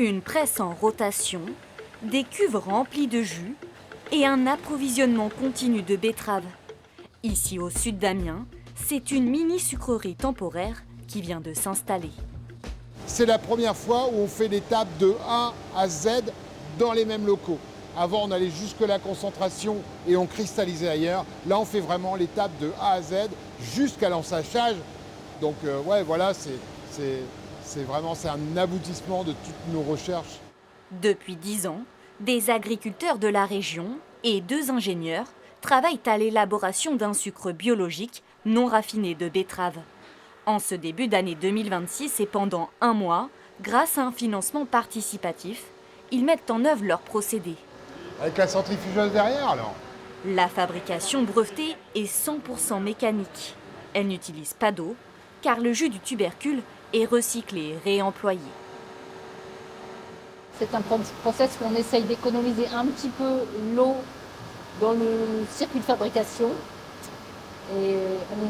Une presse en rotation, des cuves remplies de jus et un approvisionnement continu de betteraves. Ici au sud d'Amiens, c'est une mini-sucrerie temporaire qui vient de s'installer. C'est la première fois où on fait l'étape de A à Z dans les mêmes locaux. Avant, on allait jusque la concentration et on cristallisait ailleurs. Là, on fait vraiment l'étape de A à Z jusqu'à l'ensachage. Donc, ouais, voilà, c'est vraiment un aboutissement de toutes nos recherches. Depuis 10 ans, des agriculteurs de la région et 2 ingénieurs travaillent à l'élaboration d'un sucre biologique non raffiné de betterave. En ce début d'année 2026 et pendant 1 mois, grâce à un financement participatif, ils mettent en œuvre leur procédé. Avec la centrifugeuse derrière, alors? La fabrication brevetée est 100% mécanique. Elle n'utilise pas d'eau, car le jus du tubercule est recyclé et réemployé. C'est un process où on essaye d'économiser un petit peu l'eau dans le circuit de fabrication. Et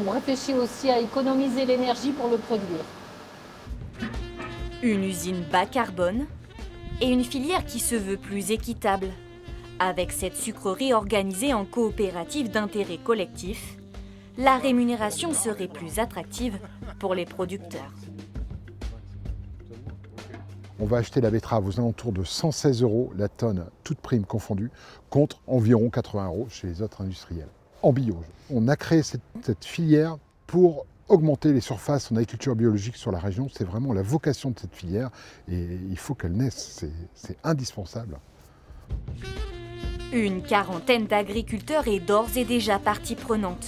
on réfléchit aussi à économiser l'énergie pour le produire. Une usine bas carbone et une filière qui se veut plus équitable. Avec cette sucrerie organisée en coopérative d'intérêt collectif, la rémunération serait plus attractive pour les producteurs. On va acheter la betterave aux alentours de 116 € la tonne, toute prime confondue, contre environ 80 € chez les autres industriels, en bio. On a créé cette filière pour augmenter les surfaces en agriculture biologique sur la région. C'est vraiment la vocation de cette filière et il faut qu'elle naisse, c'est indispensable. Une quarantaine d'agriculteurs est d'ores et déjà partie prenante.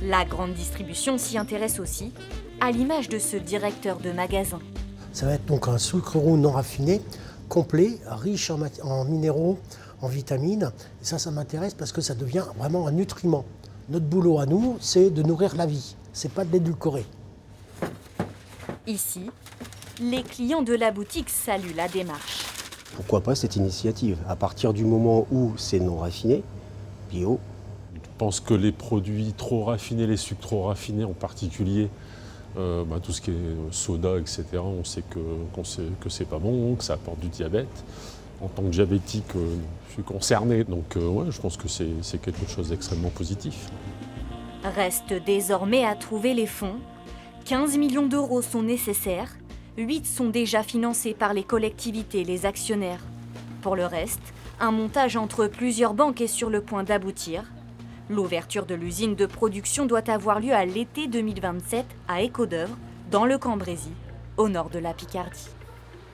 La grande distribution s'y intéresse aussi, à l'image de ce directeur de magasin. Ça va être donc un sucre roux non raffiné, complet, riche en minéraux, en vitamines. Et ça m'intéresse parce que ça devient vraiment un nutriment. Notre boulot à nous, c'est de nourrir la vie, c'est pas de l'édulcorer. Ici, les clients de la boutique saluent la démarche. Pourquoi pas cette initiative? À partir du moment où c'est non raffiné, bio. Je pense que les produits trop raffinés, les sucres trop raffinés en particulier, tout ce qui est soda, etc., on sait que c'est pas bon, que ça apporte du diabète. En tant que diabétique, je suis concerné, donc ouais, je pense que c'est quelque chose d'extrêmement positif. Reste désormais à trouver les fonds. 15 millions d'euros sont nécessaires. 8 sont déjà financés par les collectivités et les actionnaires. Pour le reste, un montage entre plusieurs banques est sur le point d'aboutir. L'ouverture de l'usine de production doit avoir lieu à l'été 2027 à Écaudœuvre, dans le Cambrésis, au nord de la Picardie.